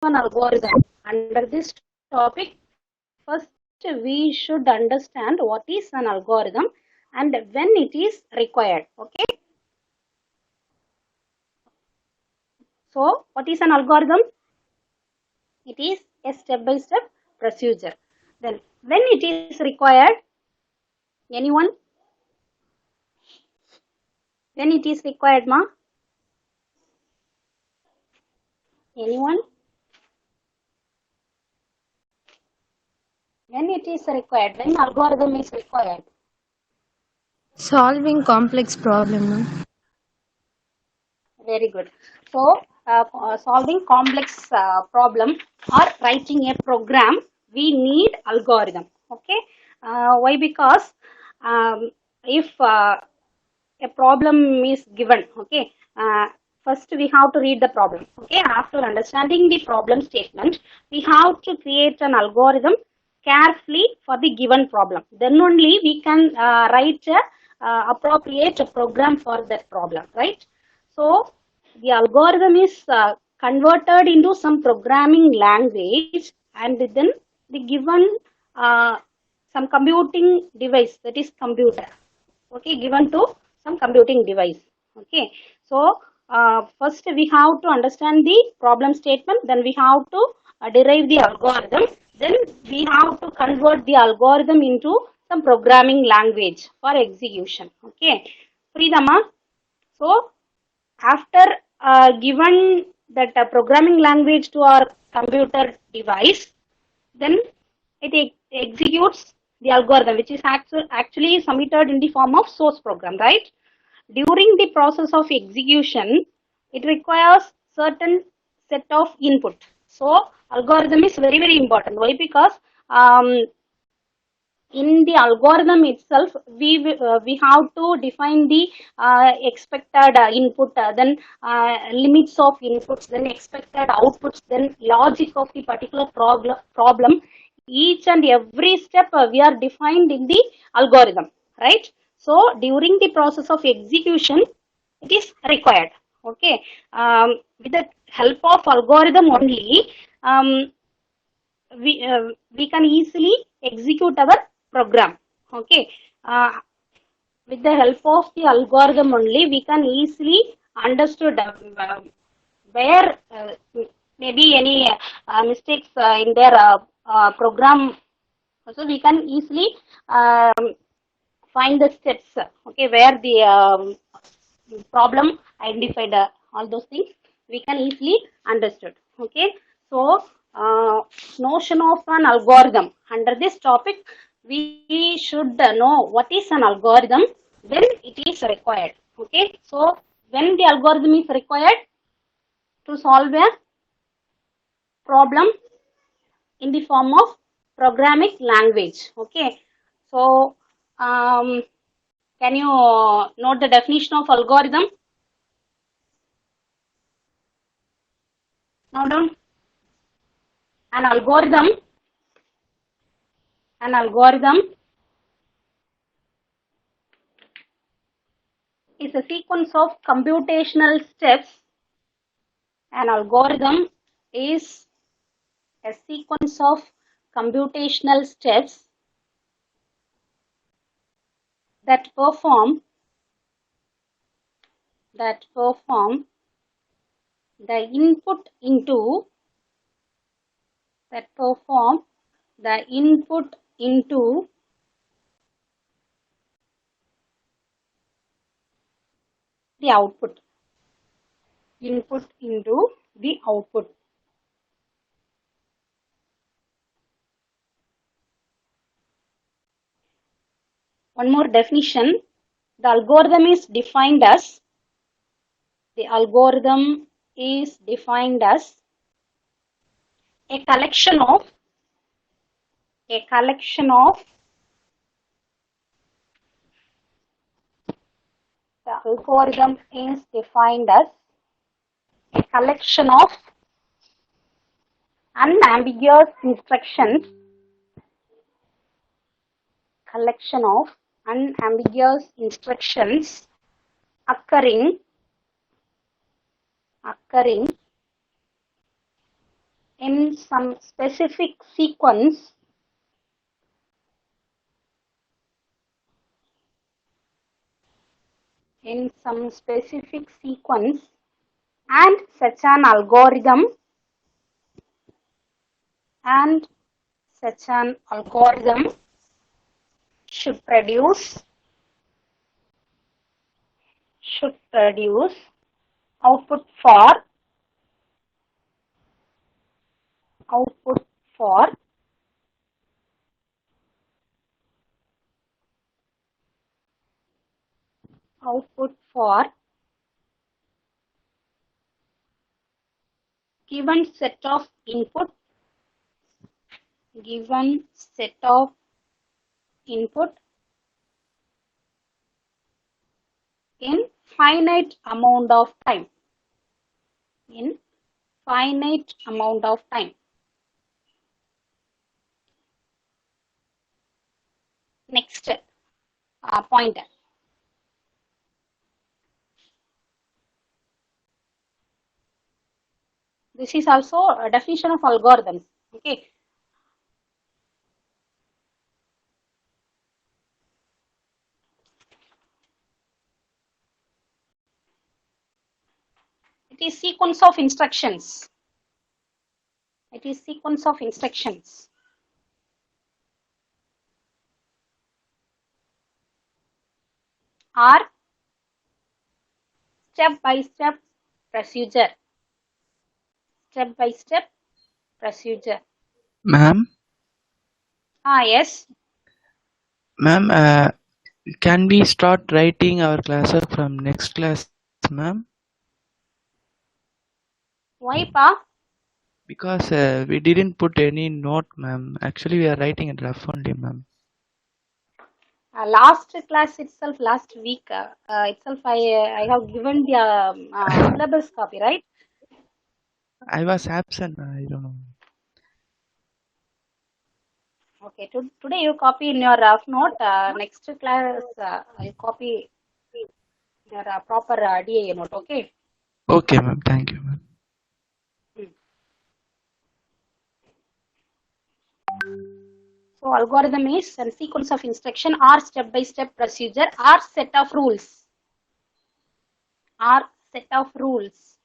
an algorithm. Under this topic, first we should understand what is an algorithm and when it is required. Okay. So, what is an algorithm? It is a step-by-step procedure. Then, when it is required, anyone? When it is required, ma? Anyone? When it is required, when algorithm is required. Solving complex problem. Very good. So, solving complex problem or writing a program, we need algorithm. Okay. Why? Because if a problem is given, okay, first we have to read the problem. Okay. After understanding the problem statement, we have to create an algorithm carefully for the given problem. Then only we can write a appropriate program for that problem, right? So the algorithm is converted into some programming language and then the given uh, some computing device, that is computer, okay, given to some computing device. Okay, so first we have to understand the problem statement, then we have to derive the algorithm, then we have to convert the algorithm into some programming language for execution. Okay, Freedama. So after given that programming language to our computer device, then it executes the algorithm, which is actually submitted in the form of source program, right? During the process of execution, it requires certain set of input. So algorithm is very, very important. Why? Because um, in the algorithm itself, we have to define the expected input, then limits of inputs, then expected outputs, then logic of the particular problem. Each and every step we are defined in the algorithm, right? So during the process of execution, it is required. Okay, with the help of algorithm only, um, we can easily execute our program. Okay, uh, with the help of the algorithm only we can easily understood where maybe any mistakes in their program, so we can easily um, find the steps, okay, where the problem identified, all those things we can easily understood. Okay, so notion of an algorithm. Under this topic we should know what is an algorithm, when it is required. Okay, so when the algorithm is required to solve a problem in the form of programming language. Okay, so can you note the definition of algorithm? Now down. An algorithm, an algorithm is a sequence of computational steps. An algorithm is a sequence of computational steps that perform the input into that perform the input into the output. Input into the output. One more definition. The algorithm is defined as the algorithm is defined as a collection of a collection of the algorithm is defined as a unambiguous instructions collection of unambiguous instructions occurring in some specific sequence, and such an algorithm and such an algorithm should produce output for output for output for given set of input given set of input in finite amount of time in finite amount of time. Next pointer. This is also a definition of algorithms. Okay. It is sequence of instructions. It is sequence of instructions. Or step-by-step procedure. Step-by-step procedure. Ma'am, Yes. ma'am, can we start writing our class from next class, ma'am? Why, Pa? Because we didn't put any note, ma'am. Actually, we are writing a draft only, ma'am. Last class itself, last week itself, I have given the syllabus copy, right? I was absent. I don't know. Okay. Today you copy in your rough note. Next class, I copy your proper DA note. Okay. Okay, ma'am. Thank you, ma'am. So algorithm is a sequence of instruction or step-by-step procedure or set of rules. Or set of rules.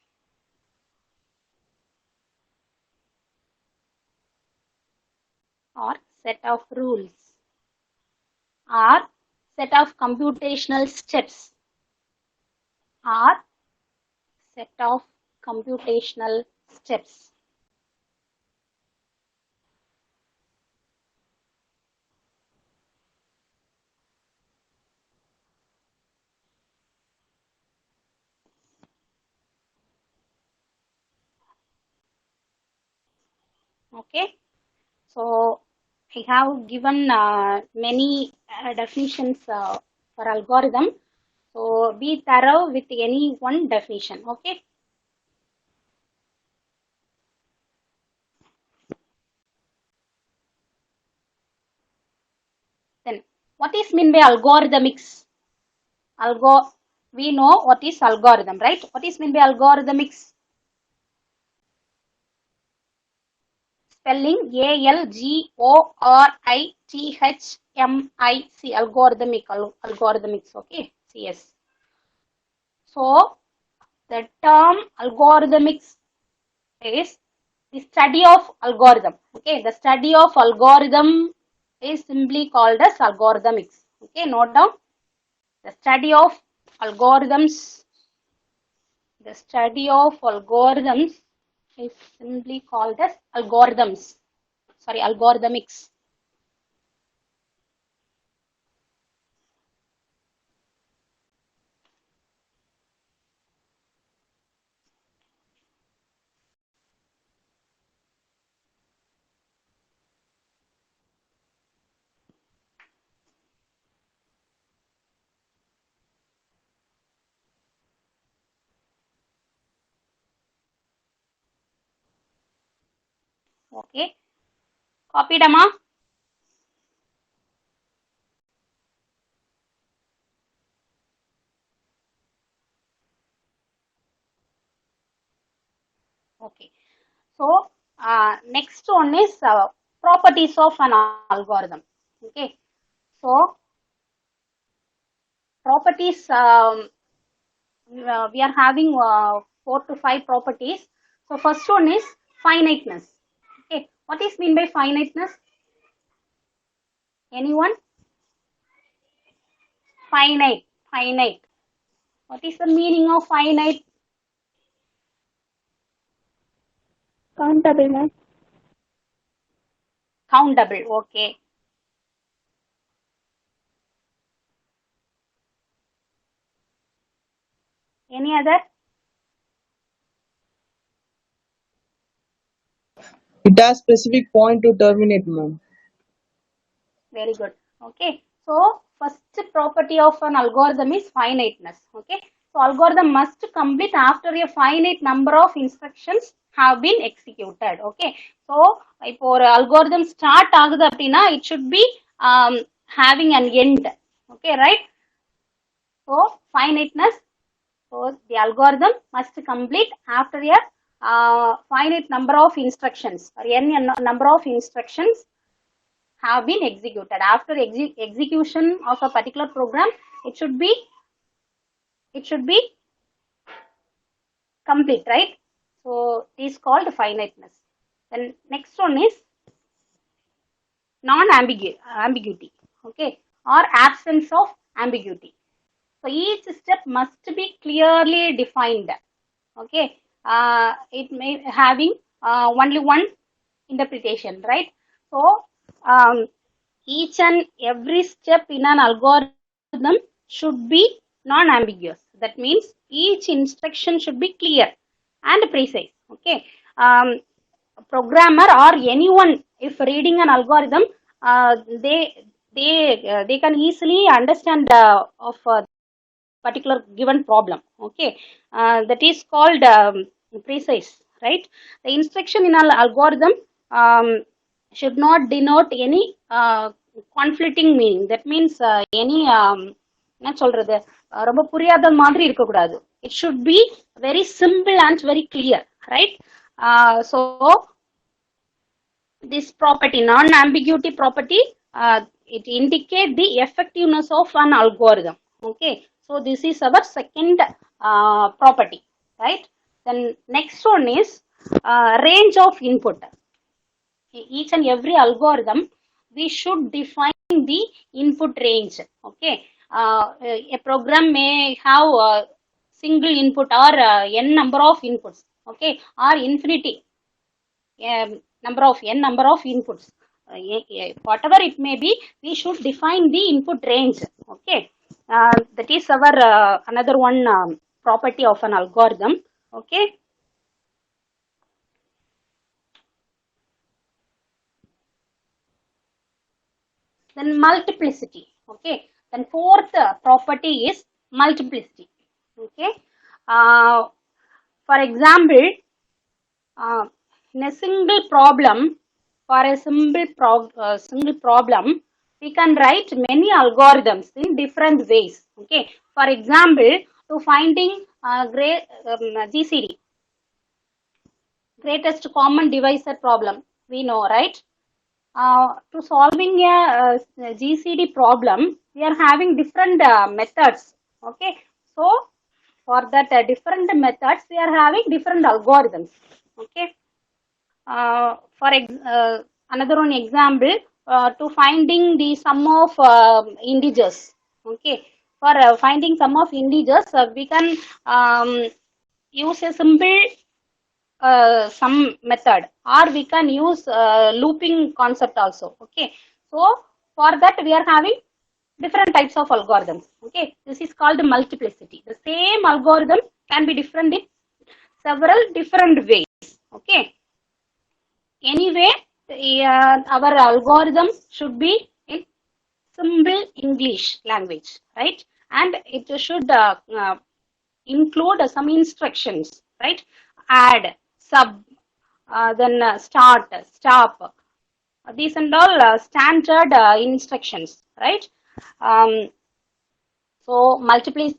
Or set of rules. Or set of computational steps. Or set of computational steps. Okay. So I have given many definitions for algorithm. So be thorough with any one definition. Okay. Then what is mean by algorithmics? We know what is algorithm, right? What is mean by algorithmics? Spelling ALGORITHMIC, algorithmics. Okay. CS. So the term algorithmics is the study of algorithm. Okay, the study of algorithm is simply called as algorithmics. Okay, note down. The study of algorithms. The study of algorithms is simply called as algorithms. Sorry, algorithmics. Okay, copied, Amma. Okay, so next one is properties of an algorithm. Okay, so properties, we are having 4 to 5 properties. So first one is finiteness. Okay, what is mean by finiteness? Anyone? Finite. What is the meaning of finite? Countable, ma'am. Countable. Okay. Any other? It has specific point to terminate, ma'am. Very good. Okay. So first property of an algorithm is finiteness. Okay. So algorithm must complete after a finite number of instructions have been executed. Okay. So இப்போ ஒரு algorithm start ஆகுது அப்படின்னா it should be having an end. Okay, right? So finiteness. So the algorithm must complete after a finite number of instructions or n number of instructions have been executed. After execution of a particular program, it should be complete, right? So it is called finiteness. Then next one is ambiguity, okay, or absence of ambiguity. So each step must be clearly defined. Okay, it may having only one interpretation, right? So each and every step in an algorithm should be non-ambiguous. That means each instruction should be clear and precise. Okay, programmer or anyone, if reading an algorithm, they can easily understand of particular given problem. Okay, that is called precise, right? The instruction in an algorithm should not denote any conflicting meaning. That means any என்ன சொல்றது, ரொம்ப புரியாத மாதிரி இருக்க கூடாது. It should be very simple and very clear, right? So this property, non-ambiguity property, it indicates the effectiveness of an algorithm. Okay, so this is our second property, right? Then next one is range of input. Each and every algorithm, we should define the input range. Okay, a program may have a single input or n number of inputs, okay, or infinity number of inputs. Whatever it may be, we should define the input range. Okay, that is our another one property of an algorithm. Okay, then multiplicity. Okay, then fourth property is multiplicity. Okay, for example, in a single problem, for a single problem, we can write many algorithms in different ways. Okay, for example, to finding GCD, greatest common divisor problem, we know, right? To solving a GCD problem, we are having different methods. Okay, so for that different methods, we are having different algorithms. Okay, for another one example, to finding the sum of integers. Okay, for finding sum of integers, we can use a simple sum method, or we can use looping concept also. Okay, so for that we are having different types of algorithms. Okay, this is called multiplicity. The same algorithm can be different in several different ways. Okay, anyway, our algorithm should be in simple English language, right? And it should include some instructions, right? Add, sub, then start, stop. These and all standard instructions, right? So multiplicity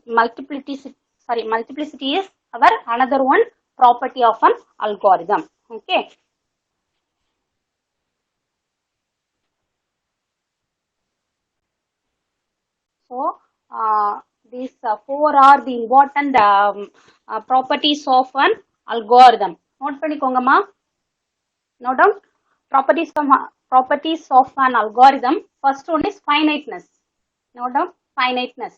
is our another one property of an algorithm. Okay. So these four are the important properties of an algorithm. Note பண்ணிக்கோங்கம்மா. Note down properties of an algorithm. First one is finiteness. Note down finiteness.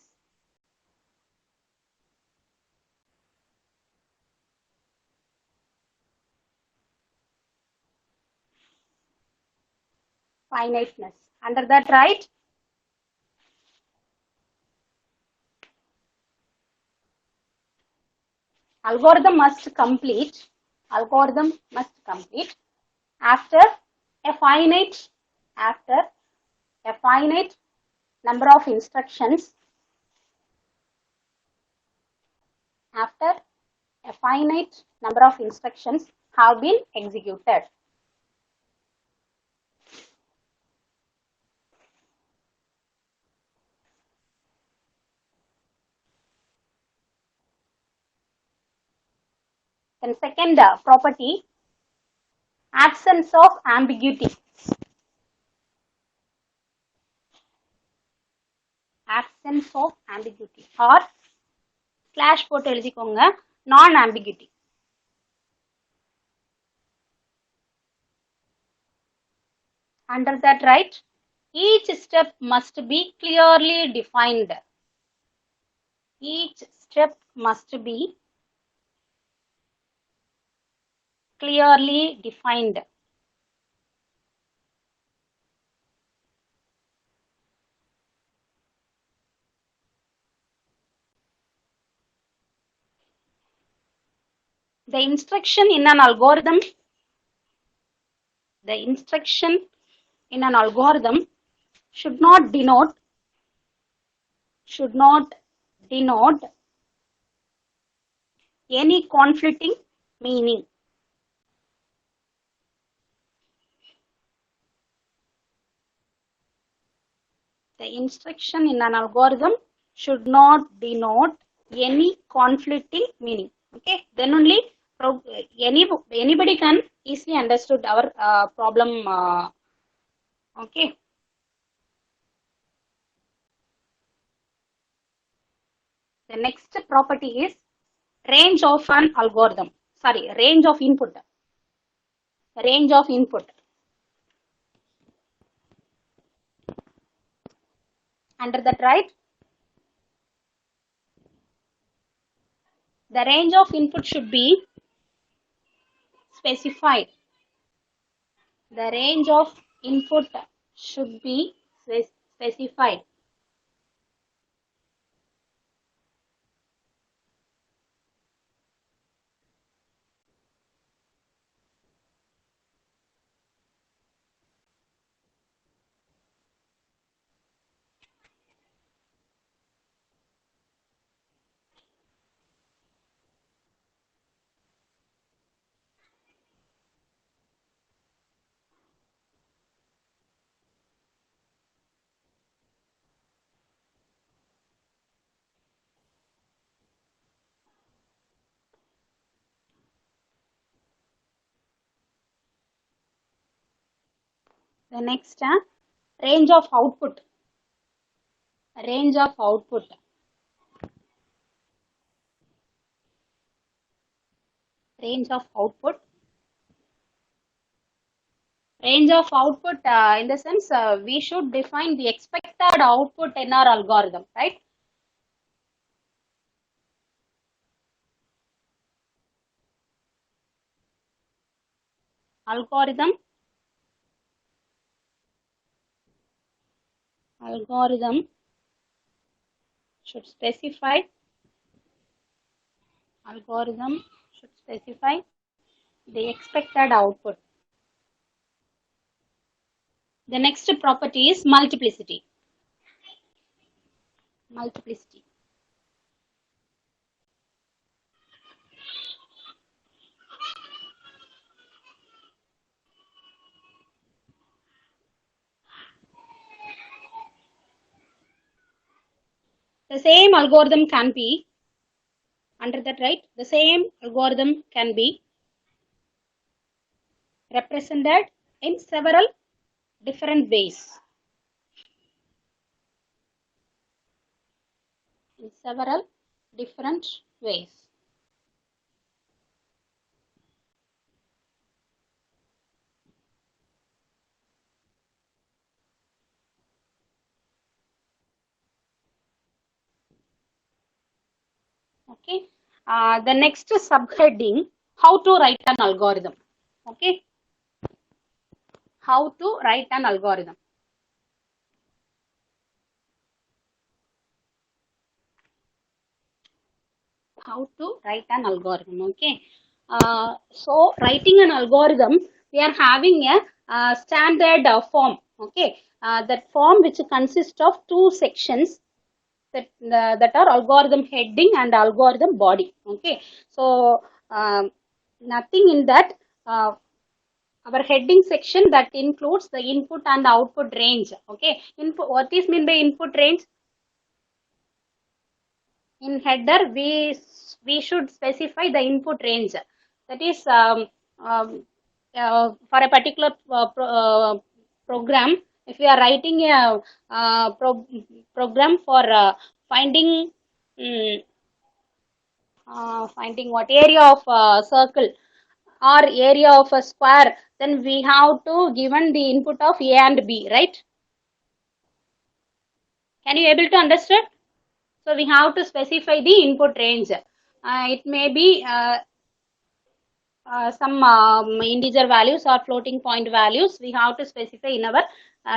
Finiteness. Under that, right? Algorithm must complete after a finite number of instructions, after a finite number of instructions have been executed. Then second property, absence of ambiguity. Absence of ambiguity or slash போட்டு எழுதிக்கோங்க, non ambiguity. Under that, right, each step must be clearly defined. Each step must be clearly defined. The instruction in an algorithm should not denote any conflicting meaning. The instruction in an algorithm should not denote any conflicting meaning. Okay, then only anybody can easily understood our problem. Okay. The next property is range of an algorithm. Sorry, range of input. Range of input. Under that, right, the range of input should be specified. The range of input should be specified. The next range of output. Range of output. Range of output. Range of output in the sense we should define the expected output in our algorithm, right? Algorithm should specify the expected output. The next property is multiplicity. Multiplicity. The same algorithm can be, under that, right, the same algorithm can be represented in several different ways. in several different ways. Okay. The next subheading, how to write an algorithm. Okay. How to write an algorithm. How to write an algorithm. Okay. So writing an algorithm, we are having a standard form. Okay. That form which consists of two sections that are algorithm heading and algorithm body. Okay. So nothing in that. Our heading section that includes the input and output range. Okay. Input. What is mean by input range? In header, we should specify the input range. That is for a particular program. If we are writing a program for finding finding what area of a circle or area of a square, then we have to given the input of A and B, right? Can you able to understand? So we have to specify the input range. It may be some integer values or floating point values we have to specify in our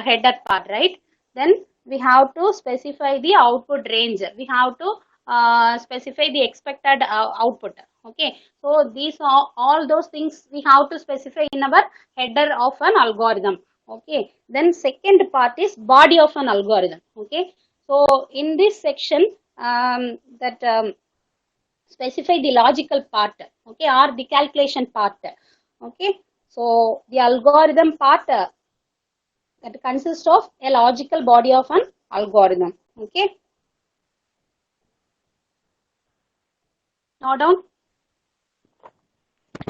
header part, right? Then we have to specify the output range. We have to specify the expected output. Okay, so these are all those things we have to specify in our header of an algorithm. Okay, then second part is body of an algorithm. Okay, so in this section that specify the logical part, okay, or the calculation part. Okay, so the algorithm part that consists of a logical body of an algorithm. Okay, now down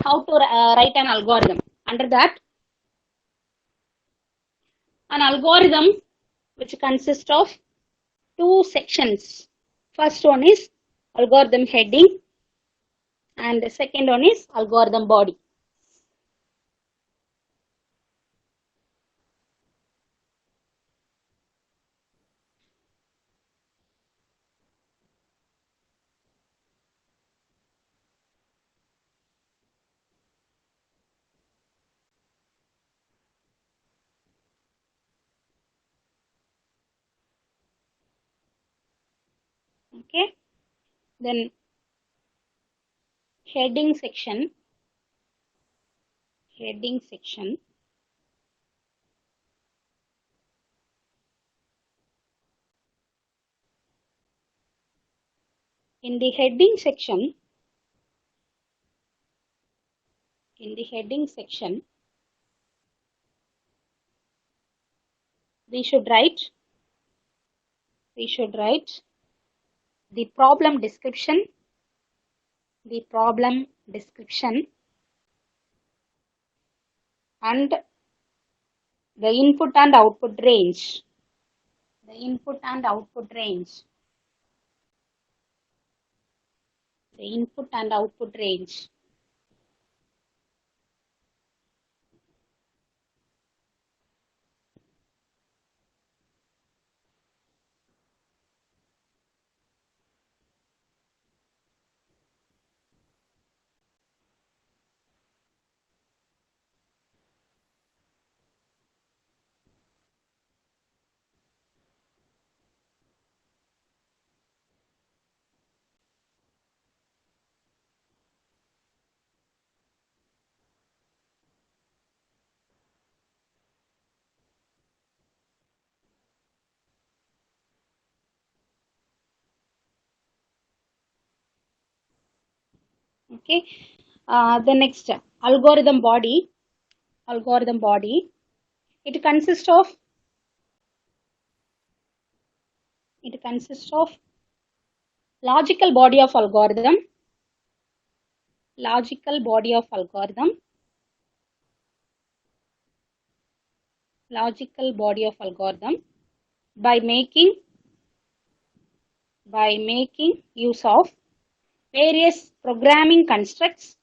how to write an algorithm. Under that, an algorithm which consists of two sections. First one is algorithm heading and the second one is algorithm body. Okay, then heading section, heading section. In the heading section, in the heading section, we should write the problem description, the problem description and the input and output range, the input and output range, the input and output range. Okay, the next algorithm body, algorithm body. It consists of logical body of algorithm, logical body of algorithm, logical body of algorithm by making by making use of various programming constructs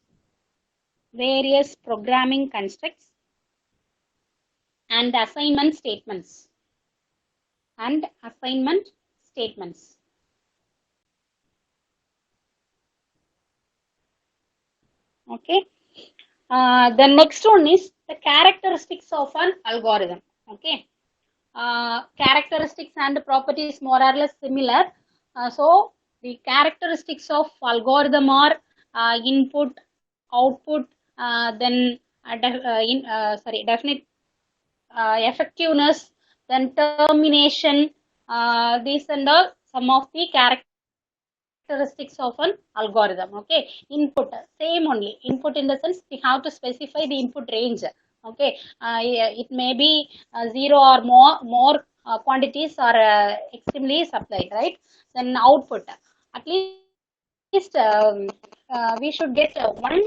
and assignment statements. Okay. The next one is the characteristics of an algorithm. Okay. Characteristics and properties more or less similar. So the characteristics of algorithm are input, output, then definite effectiveness, then termination. These and all some of the characteristics of an algorithm. Okay, input same only. Input in the sense we have to specify the input range. Okay, it may be 0 or more quantities are extremely supplied, right? Then output, at least we should get one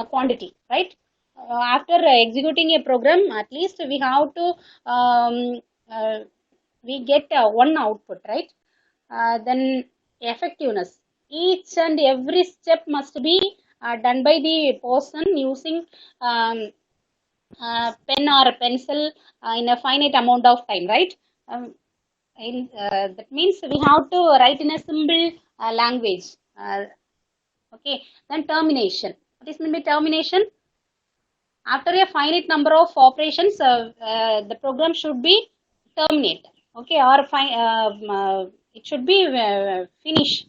quantity, right? After executing a program, at least we have to we get one output, right? Then effectiveness, each and every step must be done by the person using pen or a pencil in a finite amount of time, right? That means we have to write in a simple language. Okay, then termination. What is meant by termination? After a finite number of operations, the program should be terminate. Okay, or it should be finished.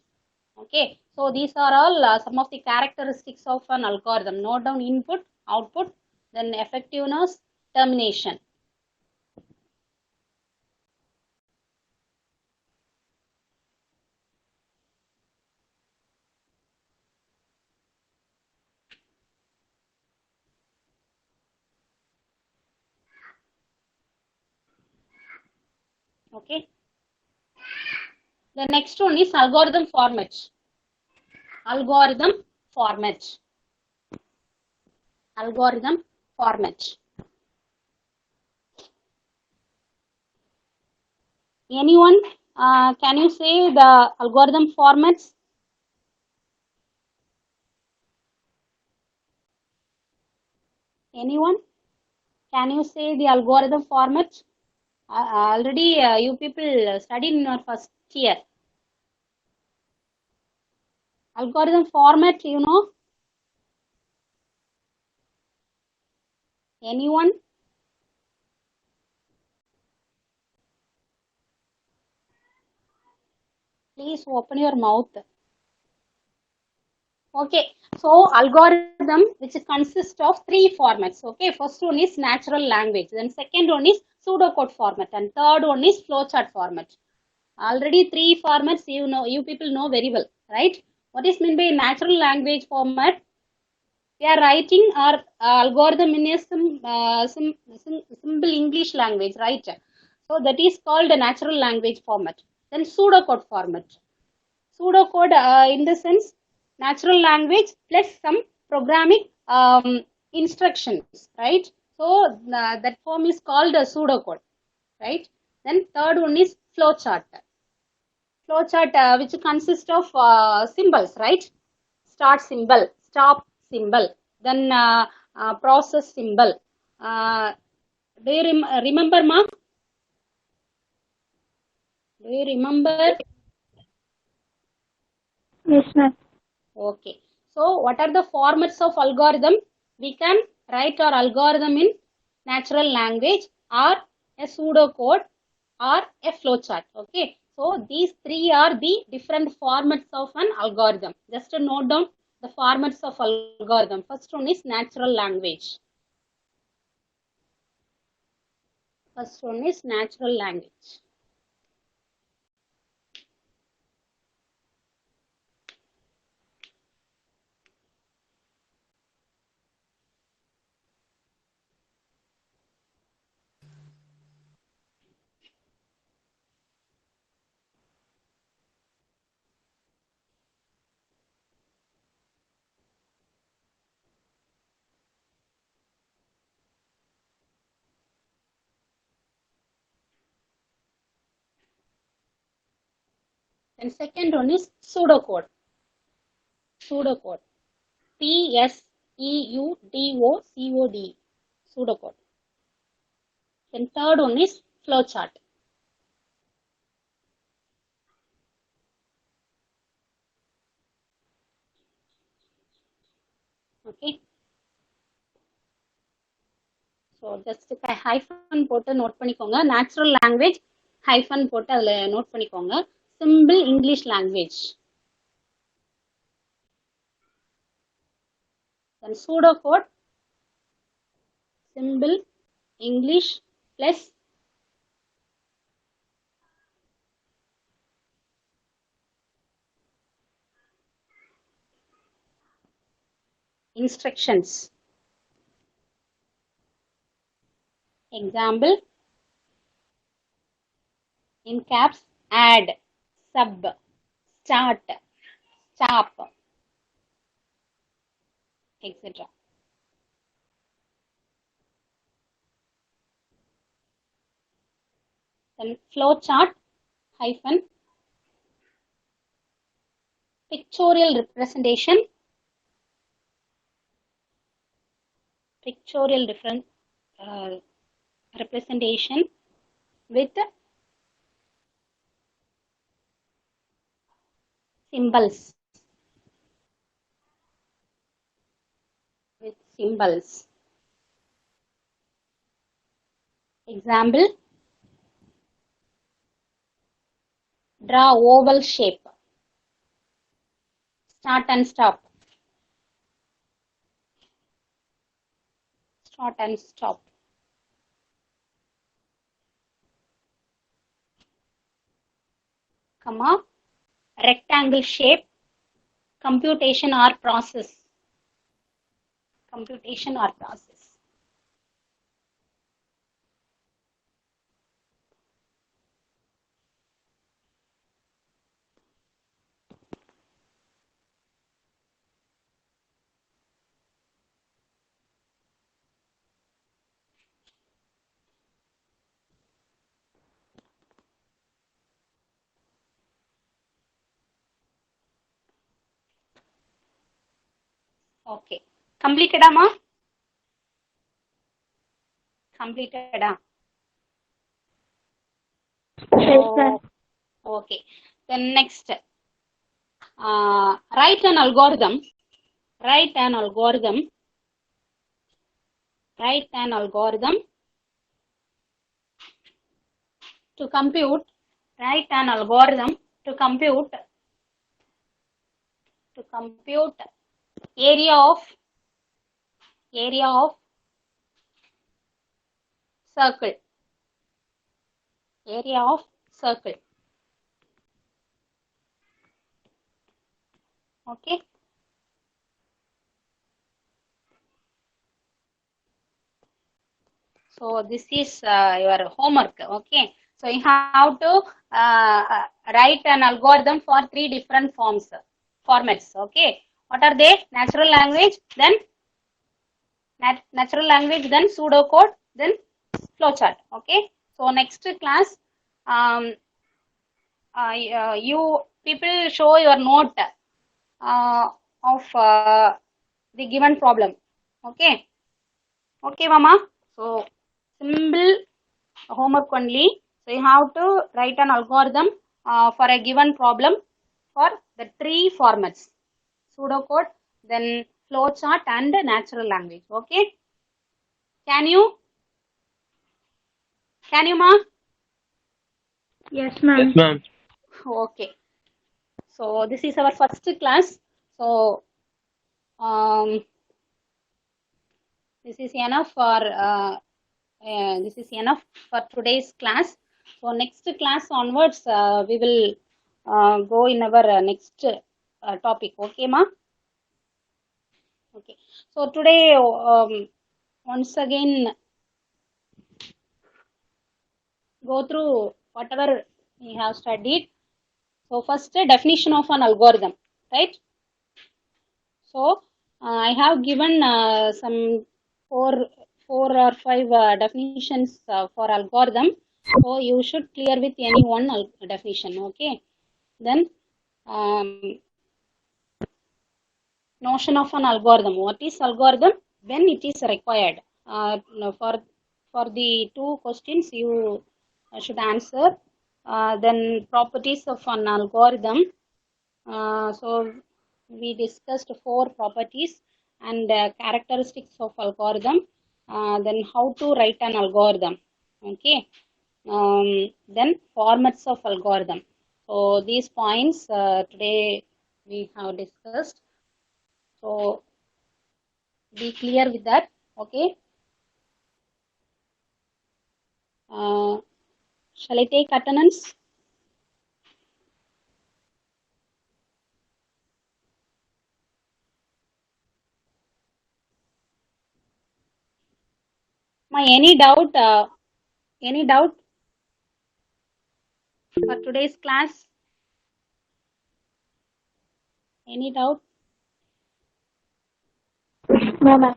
Okay, so these are all some of the characteristics of an algorithm. Note down input, output, then effectiveness, termination. Okay. The next one is algorithm format. Algorithm format. Algorithm format. Anyone? Can you say the algorithm formats? Anyone? Can you say the algorithm format? Already you people studied in your first year. Algorithm format, you know? Anyone? Please open your mouth. Okay, so algorithm which consists of three formats. Okay, first one is natural language, then second one is pseudocode format, and third one is flowchart format. Already three formats you know, you people know very well, right? What is meant by natural language format? We are writing our algorithm in a simple English language, right? So that is called a natural language format. Then pseudocode format. Pseudocode in the sense natural language plus some programming instructions, right? So that form is called a pseudocode, right? Then third one is flowchart. Flowchart which consists of symbols, right? Start symbol, stop symbol, then process symbol. Do you remember, ma? Do you remember? Yes, ma'am. Okay. So what are the formats of algorithm? We can write our algorithm in natural language or a pseudocode or a flowchart. Okay. So these three are the different formats of an algorithm. Just to note down the formats of algorithm. First one is natural language. First one is natural language. And second one is pseudocode. Pseudocode. Pseudocode. Pseudocode. Then third one is flowchart. Okay. So just hyphen போட்டு note பண்ணிக்கோங்க. Natural language hyphen போட்டு அதுல note பண்ணிக்கோங்க. Simple English language. Then pseudocode, simple English plus instructions. Example, in caps, add, sub, start, stop, etc. Then flowchart hyphen pictorial representation. Pictorial representation with symbols. With symbols. Example, draw oval shape. Start and stop. Start and stop. Comma, rectangle shape, computation or process. Computation or process. Okay. Completed, Amma? Completed. Yes, sir. Okay. Then next, write an algorithm. Write an algorithm. Write an algorithm to compute. Write an algorithm to compute area of circle. Area of circle. Okay. So this is your homework. Okay. So you have to write an algorithm for 3 different formats. Okay. What are they? Natural language, then pseudocode, then flowchart. Okay. So next class, you people show your note of the given problem. Okay. Okay, Mama. So simple homework only. So you have to write an algorithm for a given problem for the 3 formats: pseudocode, then flowchart, and natural language. Okay. Can you, Ma? Yes, ma'am. Yes, ma'am. Okay. So this is our first class. So this is enough for today's class. So next class onwards, we will go in our next topic. Okay, Ma? Okay. So today, once again, go through whatever we have studied. So first, definition of an algorithm, right? So I have given some four or five definitions for algorithm. So you should clear with any one definition. Okay. Then notion of an algorithm. What is algorithm? When it is required. For the two questions you should answer. Then properties of an algorithm. So we discussed 4 properties and characteristics of algorithm. Then how to write an algorithm. Okay. Then formats of algorithm. So these points today we have discussed. So be clear with that. Okay. Shall I take attendance? Any doubt? Any doubt for today's class? Any doubt? No, ma'am.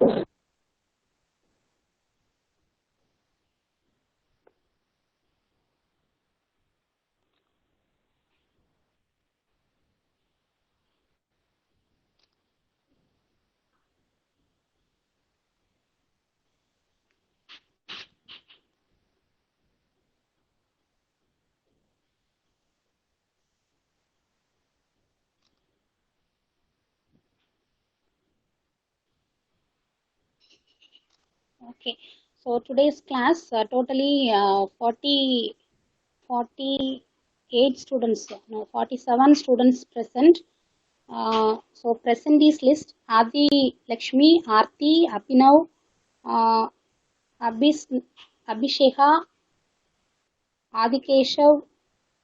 Okay. So today's class totally 48 students, no, 47 students present. So present is list Adi Lakshmi, Aarti, Abhinav, Abhishekha, Adikeshav,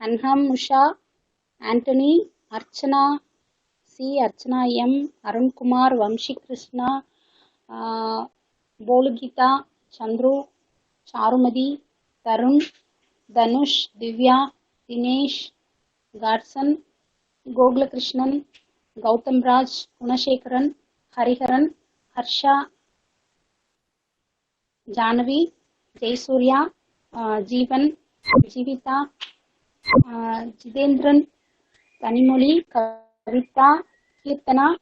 Anham, Musha, Anthony, Archana C, Archana M, Arun Kumar, Vamshi Krishna, Bolugita, Chandru, Charumadi, Tarun, Dhanush, Divya, Dinesh, Godson, Gogla Krishnan, Gautam Raj, Gunashekaran, Hariharan, Harsha, Janavi, Jaysurya, Jeevan, Jivita, Jidendran, Tanimuli, Kavita, Kirtana,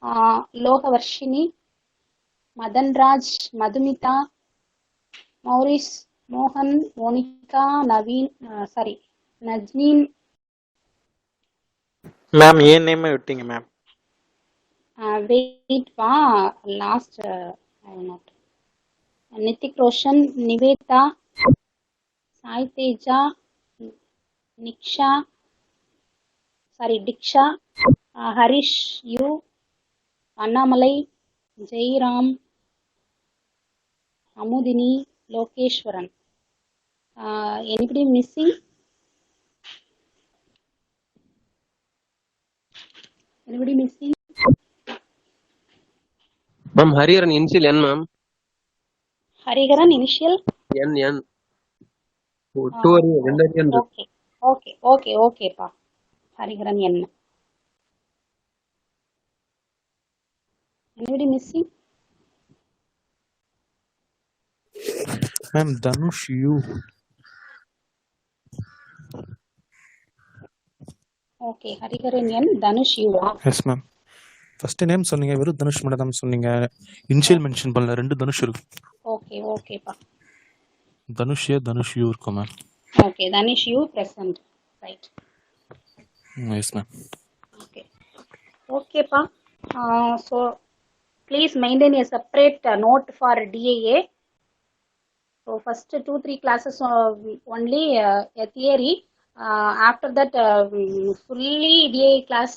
Lohavarshini, Madan Raj, Madhumita, Maurice, Mohan, Monica, Naveen, Najneen, ma'am ஏன் name விட்டீங்க ma'am? wait, last, I will not. Nitik Roshan, Niveta, Sai Teja, Diksha, Harish, you, Annamalai, Jairam, Amudini, Lokeshwaran. Anybody missing? Anybody missing? Ma'am Hariharan initial N ma'am. Hariharan initial? N N 2 2 இருக்கு. Okay பா. Hariharan N. Anybody missing? Ma'am, Dhanush U. Okay, Hariharan N, Dhanush U. Yes, ma'am. First name சொன்னீங்க, வெறும் தனுஷ் மட்டும் தான் சொன்னீங்க. Initial mention பண்ணல, 2 தனுஷ் இருக்கு. Okay பா. தனுஷ் ஏ தனுஷ் யூ இருக்கும் ma'am. Okay, Dhanush U present. Right. Yes, ma'am. Okay pa. So please maintain a separate note for DAA. So first 2-3 classes only a theory. After that fully DAA class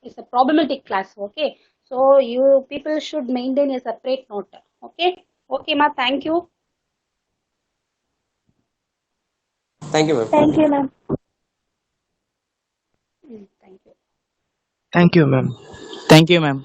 is a problematic class. Okay. So you people should maintain a separate note. Okay ma, thank you. Thank you ma'am. Thank you, ma'am. Thank you. Thank you, ma'am. Thank you ma'am.